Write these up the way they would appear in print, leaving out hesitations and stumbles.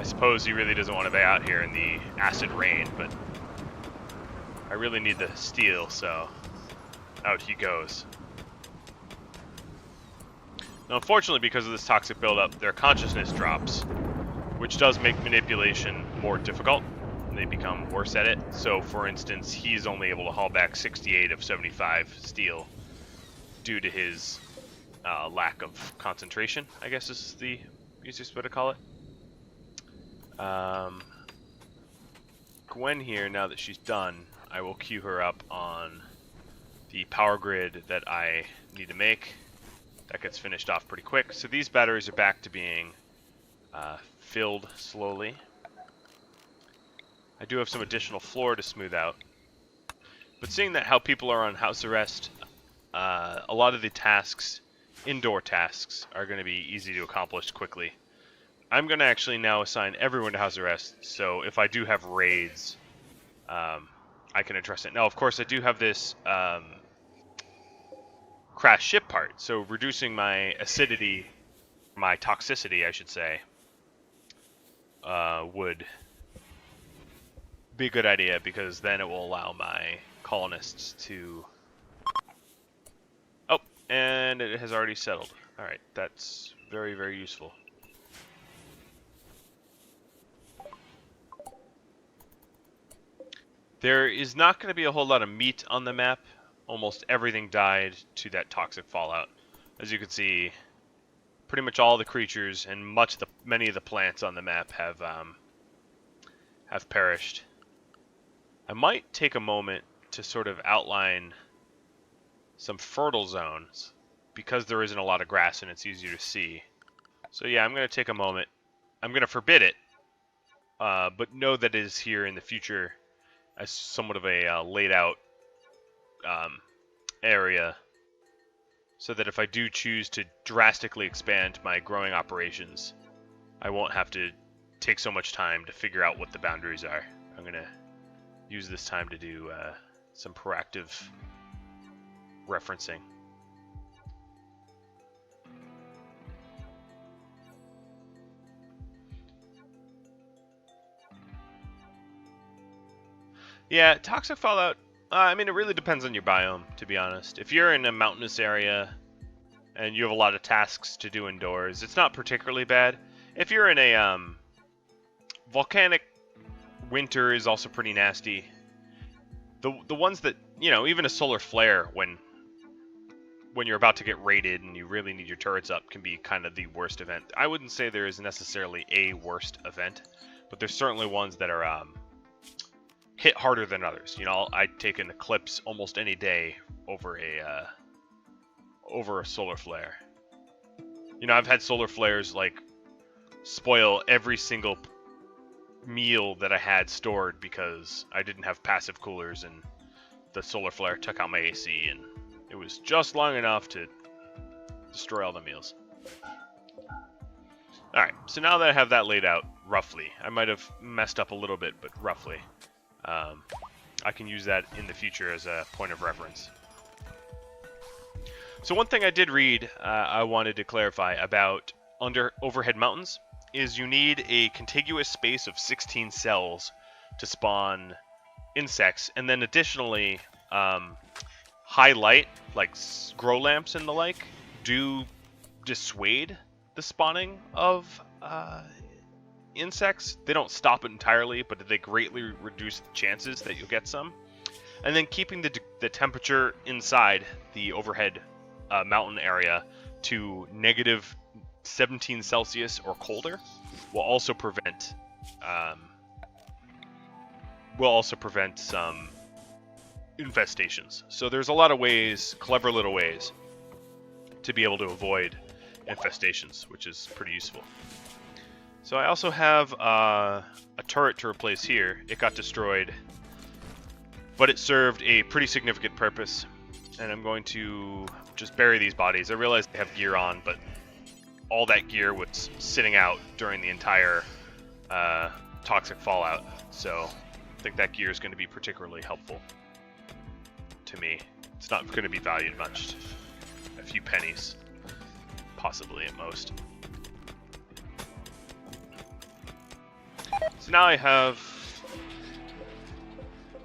I suppose he really doesn't want to be out here in the acid rain, but I really need the steel, so out he goes. Now, unfortunately, because of this toxic buildup, their consciousness drops, which does make manipulation more difficult. They become worse at it. So, for instance, he's only able to haul back 68 of 75 steel due to his lack of concentration, I guess is the easiest way to call it. Gwen here, now that she's done, I will queue her up on the power grid that I need to make. That gets finished off pretty quick. So these batteries are back to being filled slowly. I do have some additional floor to smooth out. But seeing that how people are on house arrest, a lot of the tasks, indoor tasks, are going to be easy to accomplish quickly. I'm going to actually now assign everyone to house arrest, so if I do have raids, I can address it. Now, of course, I do have this crash ship part, so reducing my acidity, my toxicity, I should say, would be a good idea, because then it will allow my colonists to... Oh, and it has already settled. Alright, that's very, very useful. There is not going to be a whole lot of meat on the map. Almost everything died to that toxic fallout. As you can see, pretty much all the creatures and many of the plants on the map have perished. I might take a moment to sort of outline some fertile zones, because there isn't a lot of grass and it's easier to see. So yeah, I'm going to take a moment. I'm going to forbid it, but know that it is here in the future as somewhat of a laid out area, so that if I do choose to drastically expand my growing operations, I won't have to take so much time to figure out what the boundaries are. I'm going to use this time to do some proactive referencing. Yeah, toxic fallout, I mean, it really depends on your biome, to be honest. If you're in a mountainous area and you have a lot of tasks to do indoors, it's not particularly bad. If you're in a volcanic, winter is also pretty nasty. The ones that, you know, even a solar flare when you're about to get raided and you really need your turrets up can be kind of the worst event. I wouldn't say there is necessarily a worst event, but there's certainly ones that are hit harder than others. You know, I'd take an eclipse almost any day over a solar flare. You know, I've had solar flares like spoil every single meal that I had stored because I didn't have passive coolers and the solar flare took out my AC, and it was just long enough to destroy all the meals. Alright, so now that I have that laid out, roughly, I might have messed up a little bit, but roughly, I can use that in the future as a point of reference. So one thing I did read, I wanted to clarify about overhead mountains, is you need a contiguous space of 16 cells to spawn insects, and then additionally, high light, like grow lamps and the like, do dissuade the spawning of insects. They don't stop it entirely, but they greatly reduce the chances that you'll get some. And then keeping the temperature inside the overhead mountain area to negative 17 Celsius or colder will also prevent some infestations. So there's a lot of ways, clever little ways, to be able to avoid infestations, which is pretty useful. So I also have a turret to replace here. It got destroyed, but it served a pretty significant purpose, and I'm going to just bury these bodies. I realize they have gear on, but all that gear was sitting out during the entire toxic fallout, so I think that gear is going to be particularly helpful to me. It's not going to be valued much. A few pennies, possibly at most. So now I have...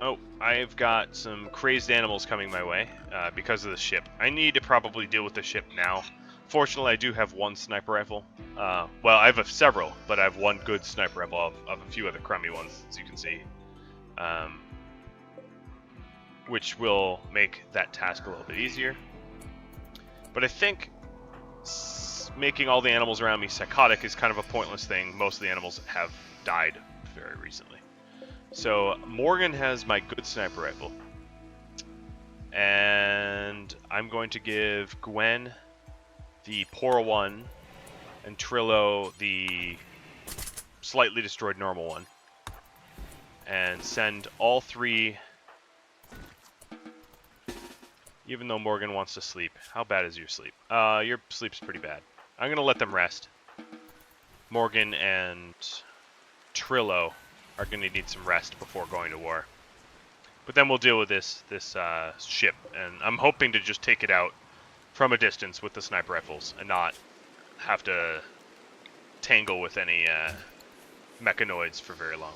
Oh, I've got some crazed animals coming my way because of the ship. I need to probably deal with the ship now. Fortunately, I do have one sniper rifle. Well, I have several, but I have one good sniper rifle of a few other crummy ones, as you can see. Which will make that task a little bit easier. But I think making all the animals around me psychotic is kind of a pointless thing. Most of the animals have died very recently. So Morgan has my good sniper rifle. And I'm going to give Gwen the poor one and Trillo the slightly destroyed normal one. And send all three, even though Morgan wants to sleep. How bad is your sleep? Your sleep's pretty bad. I'm going to let them rest. Morgan and Trillo are going to need some rest before going to war. But then we'll deal with this ship, and I'm hoping to just take it out from a distance with the sniper rifles and not have to tangle with any mechanoids for very long.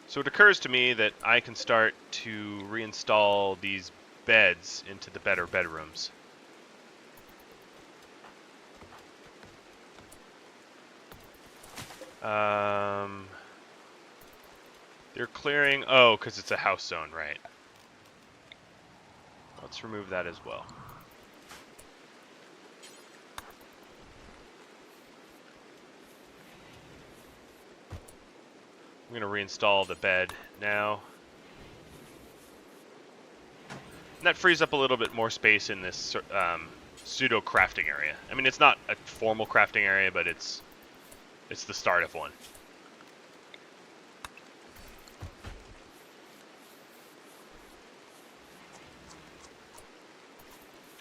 So it occurs to me that I can start to reinstall these beds into the better bedrooms. They're clearing... Oh, because it's a house zone, right. Let's remove that as well. I'm going to reinstall the bed now. And that frees up a little bit more space in this pseudo crafting area. I mean, it's not a formal crafting area, but it's the start of one.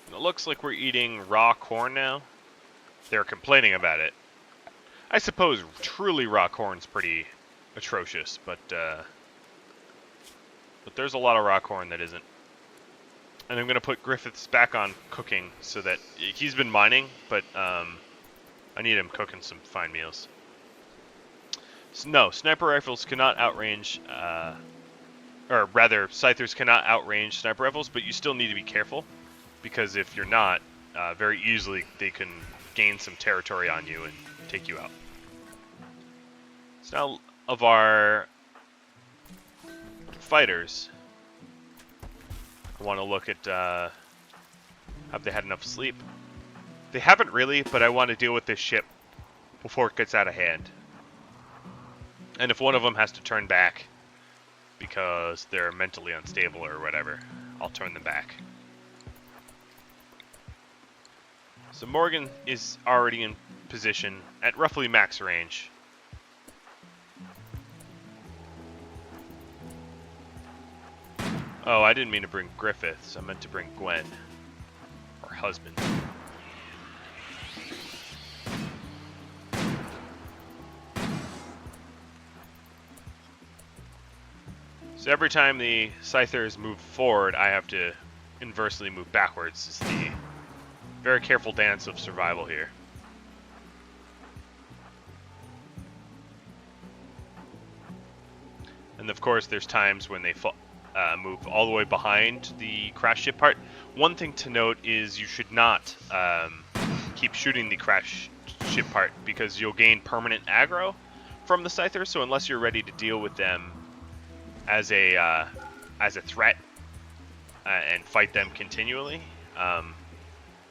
And it looks like we're eating raw corn now. They're complaining about it. I suppose truly raw corn's pretty atrocious, but there's a lot of raw corn that isn't. And I'm going to put Griffiths back on cooking so that he's been mining, but I need him cooking some fine meals. So, no, sniper rifles cannot outrange, or rather, scythers cannot outrange sniper rifles, but you still need to be careful, because if you're not, very easily they can gain some territory on you and take you out. So now, of our fighters, I want to look at, have they had enough sleep? They haven't really, but I want to deal with this ship before it gets out of hand. And if one of them has to turn back because they're mentally unstable or whatever, I'll turn them back. So Morgan is already in position at roughly max range. Oh, I didn't mean to bring Griffiths. I meant to bring Gwen. Her husband. So every time the scythers move forward, I have to inversely move backwards. It's the very careful dance of survival here. And of course, there's times when they move all the way behind the crash ship part. One thing to note is you should not keep shooting the crash ship part because you'll gain permanent aggro from the scythers. So unless you're ready to deal with them as a threat and fight them continually,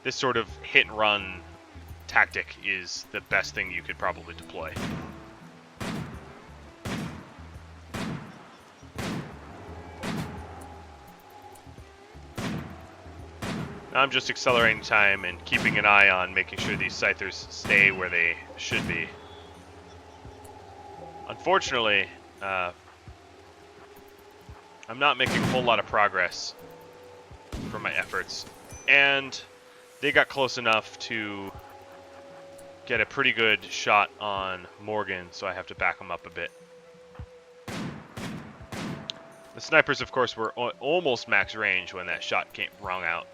this sort of hit and run tactic is the best thing you could probably deploy. I'm just accelerating time and keeping an eye on making sure these scythers stay where they should be. Unfortunately, I'm not making a whole lot of progress from my efforts, and they got close enough to get a pretty good shot on Morgan, so I have to back them up a bit. The snipers, of course, were almost max range when that shot rung out.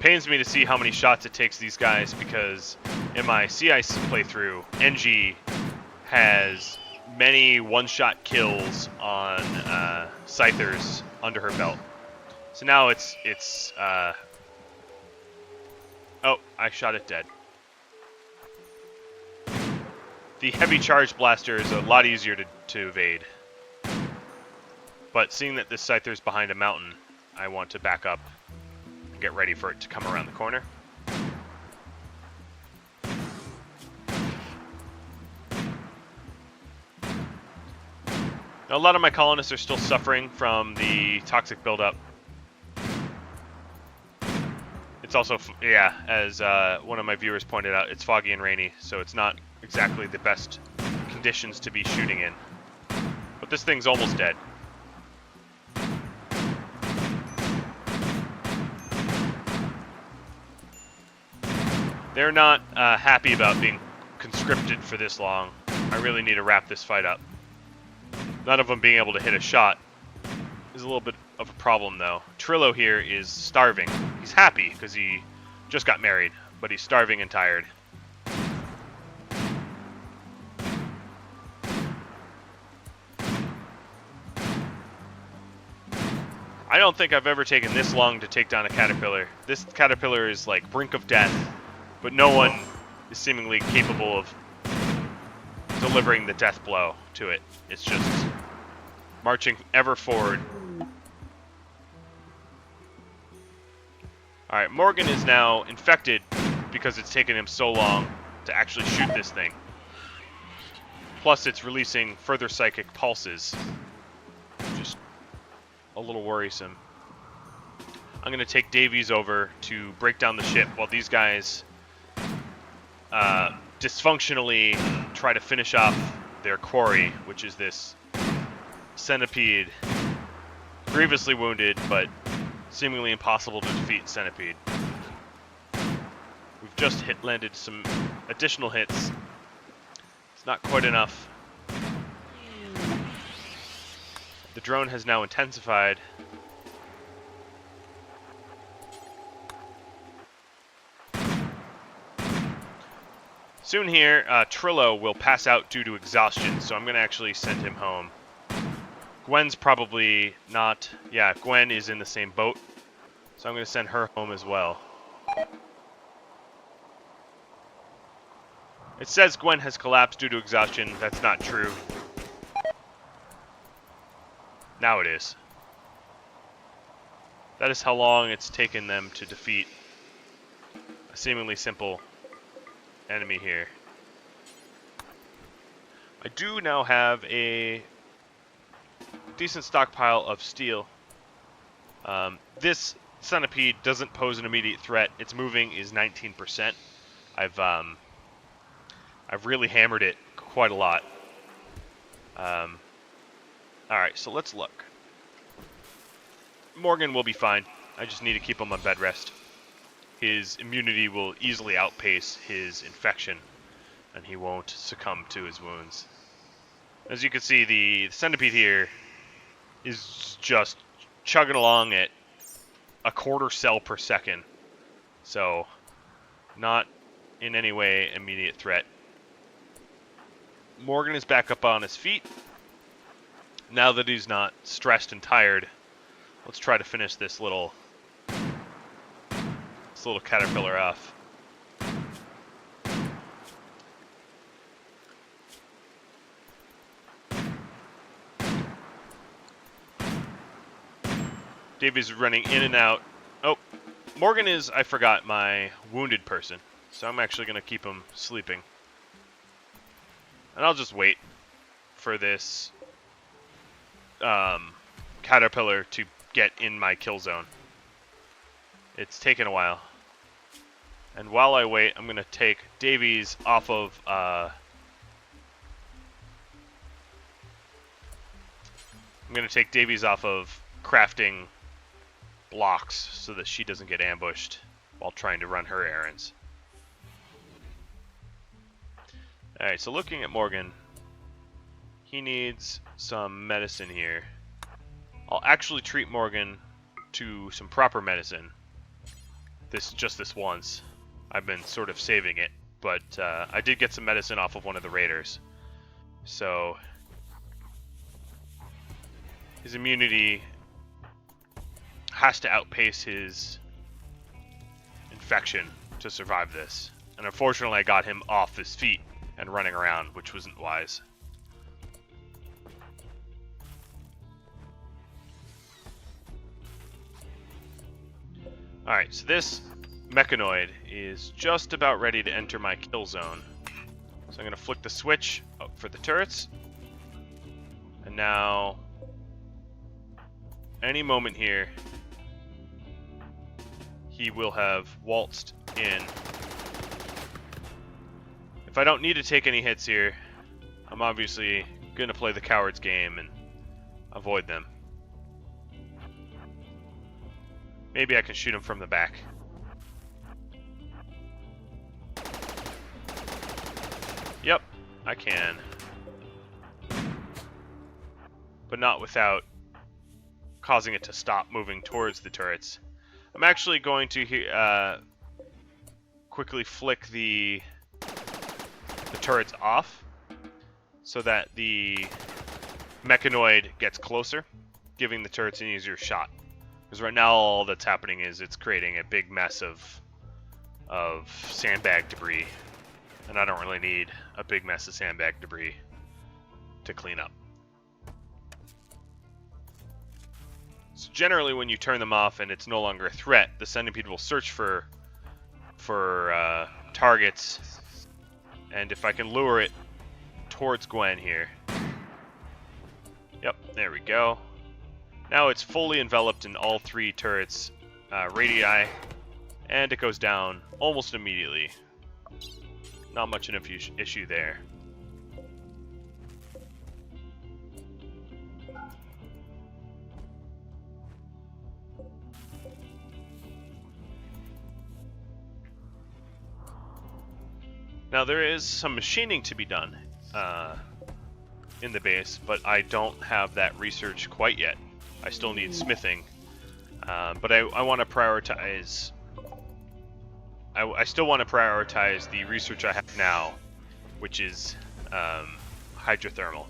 pains me to see how many shots it takes these guys, because in my Sea Ice playthrough, NG has many one-shot kills on Scythers under her belt. So now it's oh, I shot it dead. The heavy charge blaster is a lot easier to evade. But seeing that this Scyther's behind a mountain, I want to back up and get ready for it to come around the corner. Now, a lot of my colonists are still suffering from the toxic buildup. It's also, yeah, as one of my viewers pointed out, it's foggy and rainy, so it's not exactly the best conditions to be shooting in. But this thing's almost dead. They're not happy about being conscripted for this long. I really need to wrap this fight up. None of them being able to hit a shot is a little bit of a problem, though. Trillo here is starving. He's happy because he just got married, but he's starving and tired. I don't think I've ever taken this long to take down a caterpillar. This caterpillar is like brink of death, but no one is seemingly capable of delivering the death blow to it. It's just marching ever forward. Alright, Morgan is now infected because it's taken him so long to actually shoot this thing. Plus, it's releasing further psychic pulses. Just a little worrisome. I'm going to take Davies over to break down the ship while these guys dysfunctionally try to finish off their quarry, which is this centipede. Grievously wounded, but seemingly impossible to defeat centipede. We've just landed some additional hits. It's not quite enough. The drone has now intensified. Soon here, Trillo will pass out due to exhaustion, so I'm going to actually send him home. Gwen's probably not... Yeah, Gwen is in the same boat, so I'm going to send her home as well. It says Gwen has collapsed due to exhaustion. That's not true. Now it is. That is how long it's taken them to defeat a seemingly simple enemy here. I do now have a decent stockpile of steel. This centipede doesn't pose an immediate threat. Its moving is 19%. I've really hammered it quite a lot. Alright, so let's look. Morgan will be fine. I just need to keep him on bed rest. His immunity will easily outpace his infection, and he won't succumb to his wounds. As you can see, the centipede here is just chugging along at a quarter cell per second. So, not in any way immediate threat. Morgan is back up on his feet. Now that he's not stressed and tired, let's try to finish this little caterpillar off. Davies is running in and out. Oh, Morgan is, I forgot, my wounded person. So I'm actually going to keep him sleeping. And I'll just wait for this caterpillar to get in my kill zone. It's taken a while. And while I wait, I'm going to take Davies off of... I'm going to take Davies off of crafting blocks so that she doesn't get ambushed while trying to run her errands. Alright, so looking at Morgan, he needs some medicine here. I'll actually treat Morgan to some proper medicine. this once. I've been sort of saving it, but I did get some medicine off of one of the raiders. So his immunity has to outpace his infection to survive this. And unfortunately, I got him off his feet and running around, which wasn't wise. Alright, so this mechanoid is just about ready to enter my kill zone. So I'm going to flick the switch up for the turrets. And now, any moment here, he will have waltzed in. If I don't need to take any hits here, I'm obviously going to play the coward's game and avoid them. Maybe I can shoot him from the back. Yep, I can. But not without causing it to stop moving towards the turrets. I'm actually going to quickly flick the turrets off so that the mechanoid gets closer, giving the turrets an easier shot. Because right now all that's happening is it's creating a big mess of sandbag debris, and I don't really need a big mess of sandbag debris to clean up. So generally when you turn them off and it's no longer a threat, the centipede will search for targets, and if I can lure it towards Gwen here. Yep, there we go. Now it's fully enveloped in all three turrets radii, and it goes down almost immediately. Not much of an issue there. Now there is some machining to be done in the base, but I don't have that research quite yet. I still need smithing, but I want to prioritize. I still want to prioritize the research I have now, which is hydrothermal,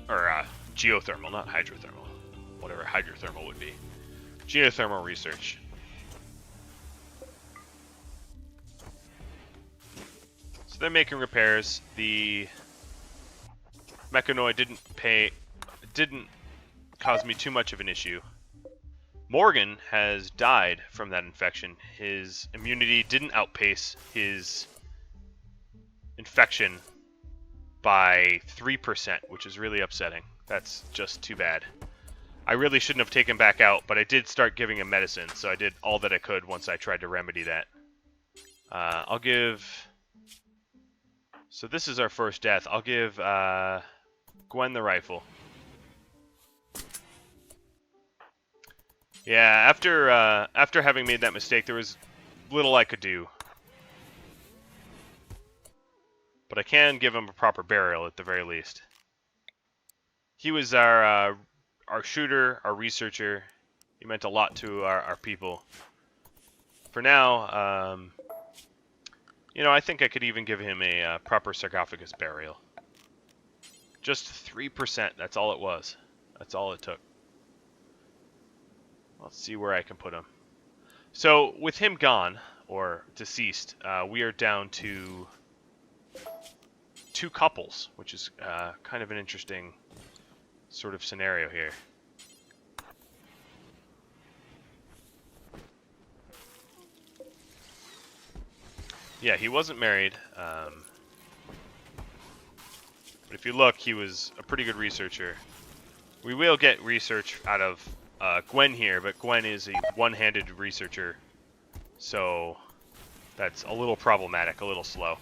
or geothermal, not hydrothermal. Whatever hydrothermal would be. Geothermal research. So they're making repairs. The mechanoid didn't cause me too much of an issue. Morgan has died from that infection. His immunity didn't outpace his infection by 3%, which is really upsetting. That's just too bad. I really shouldn't have taken back out, but I did start giving him medicine, so I did all that I could once I tried to remedy that. I'll give... So this is our first death. I'll give Gwen the rifle. Yeah, after having made that mistake, there was little I could do. But I can give him a proper burial at the very least. He was our shooter, our researcher. He meant a lot to our people. For now, you know, I think I could even give him a proper sarcophagus burial. Just 3%, that's all it was. That's all it took. Let's see where I can put him. So, with him gone, or deceased, we are down to 2 couples, which is kind of an interesting sort of scenario here. Yeah, he wasn't married, but if you look, he was a pretty good researcher. We will get research out of Gwen here, but Gwen is a one-handed researcher, so that's a little problematic, a little slow.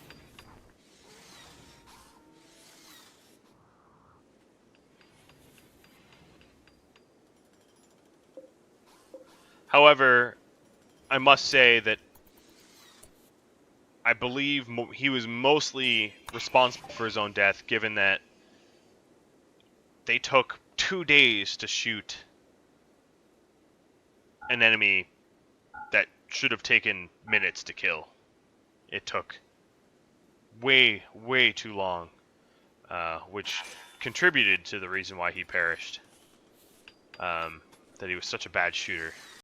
However, I must say that I believe he was mostly responsible for his own death, given that they took 2 days to shoot an enemy that should have taken minutes to kill. It took way, way too long, which contributed to the reason why he perished. That he was such a bad shooter.